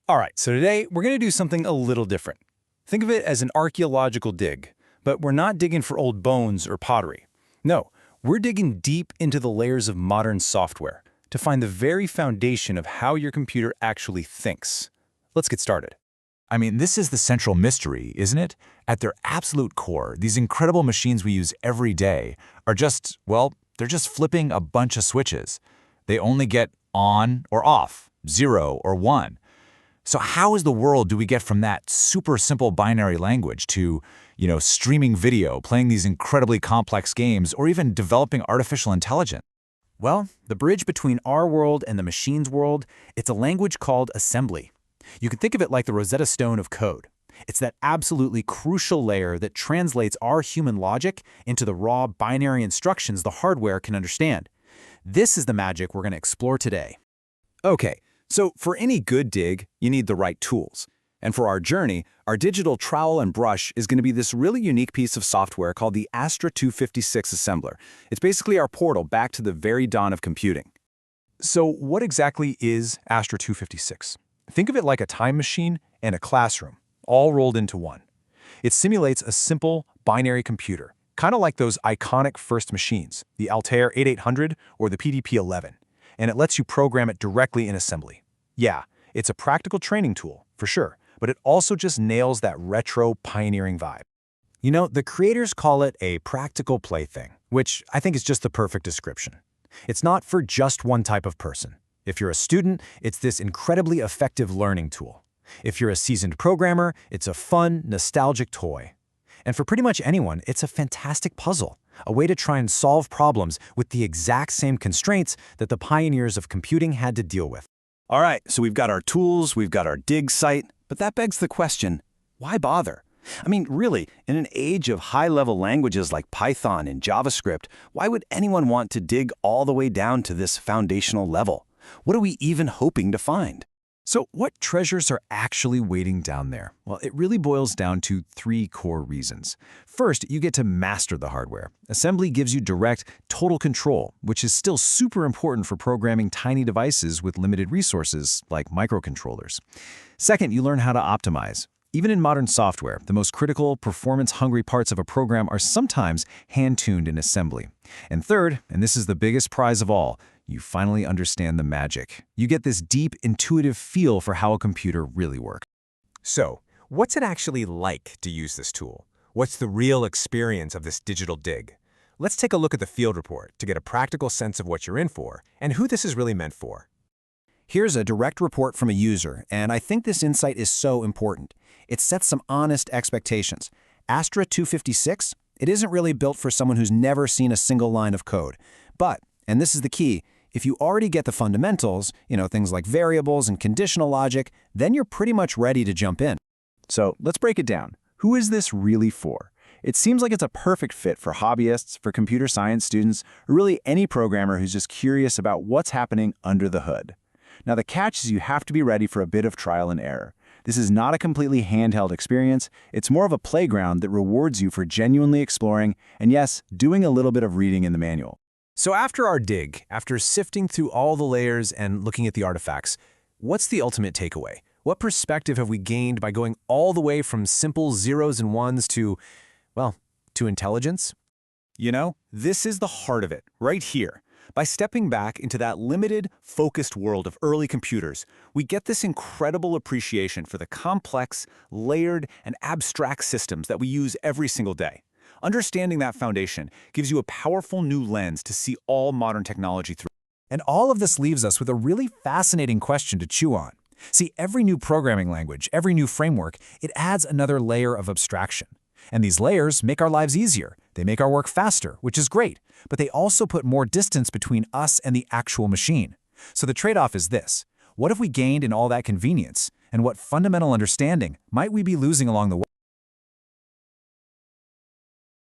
All right, so today we're going to do something a little different. Think of it as an archaeological dig, but we're not digging for old bones or pottery. No, we're digging deep into the layers of modern software to find the very foundation of how your computer actually thinks. Let's get started. I mean, this is the central mystery, isn't it? At their absolute core, these incredible machines we use every day are just, well, they're just flipping a bunch of switches. They only get on or off, 0 or 1. So how in the world do we get from that super simple binary language to, streaming video, playing these incredibly complex games, or even developing artificial intelligence? Well, the bridge between our world and the machine's world, it's a language called assembly. You can think of it like the Rosetta Stone of code. It's that absolutely crucial layer that translates our human logic into the raw binary instructions the hardware can understand. This is the magic we're going to explore today. Okay, so for any good dig, you need the right tools. And for our journey, our digital trowel and brush is going to be this really unique piece of software called the ASTRA-256 assembler. It's basically our portal back to the very dawn of computing. So what exactly is ASTRA-256? Think of it like a time machine and a classroom, all rolled into one. It simulates a simple binary computer, kind of like those iconic first machines, the Altair 8800 or the PDP-11, and it lets you program it directly in assembly. Yeah, it's a practical training tool, for sure, but it also just nails that retro pioneering vibe. You know, the creators call it a practical plaything, which I think is just the perfect description. It's not for just one type of person. If you're a student, it's this incredibly effective learning tool. If you're a seasoned programmer, it's a fun, nostalgic toy. And for pretty much anyone, it's a fantastic puzzle, a way to try and solve problems with the exact same constraints that the pioneers of computing had to deal with. All right, so we've got our tools, we've got our dig site, but that begs the question, why bother? I mean, really, in an age of high-level languages like Python and JavaScript, why would anyone want to dig all the way down to this foundational level? What are we even hoping to find? So what treasures are actually waiting down there? Well, it really boils down to 3 core reasons. First, you get to master the hardware. Assembly gives you direct, total control, which is still super important for programming tiny devices with limited resources, like microcontrollers. Second, you learn how to optimize. Even in modern software, the most critical, performance-hungry parts of a program are sometimes hand-tuned in assembly. And third, and this is the biggest prize of all, you finally understand the magic. You get this deep, intuitive feel for how a computer really works. So, what's it actually like to use this tool? What's the real experience of this digital dig? Let's take a look at the field report to get a practical sense of what you're in for and who this is really meant for. Here's a direct report from a user, and I think this insight is so important. It sets some honest expectations. ASTRA-256, it isn't really built for someone who's never seen a single line of code. But, and this is the key, if you already get the fundamentals, things like variables and conditional logic, then you're pretty much ready to jump in. So let's break it down. Who is this really for? It seems like it's a perfect fit for hobbyists, for computer science students, or really any programmer who's just curious about what's happening under the hood. Now the catch is you have to be ready for a bit of trial and error. This is not a completely handheld experience. It's more of a playground that rewards you for genuinely exploring and, yes, doing a little bit of reading in the manual. So after our dig, after sifting through all the layers and looking at the artifacts, what's the ultimate takeaway? What perspective have we gained by going all the way from simple zeros and ones to, well, to intelligence? This is the heart of it, right here. By stepping back into that limited, focused world of early computers, we get this incredible appreciation for the complex, layered, and abstract systems that we use every single day. Understanding that foundation gives you a powerful new lens to see all modern technology through. And all of this leaves us with a really fascinating question to chew on. See, every new programming language, every new framework, it adds another layer of abstraction. And these layers make our lives easier. They make our work faster, which is great, but they also put more distance between us and the actual machine. So the trade-off is this. What have we gained in all that convenience? And what fundamental understanding might we be losing along the way?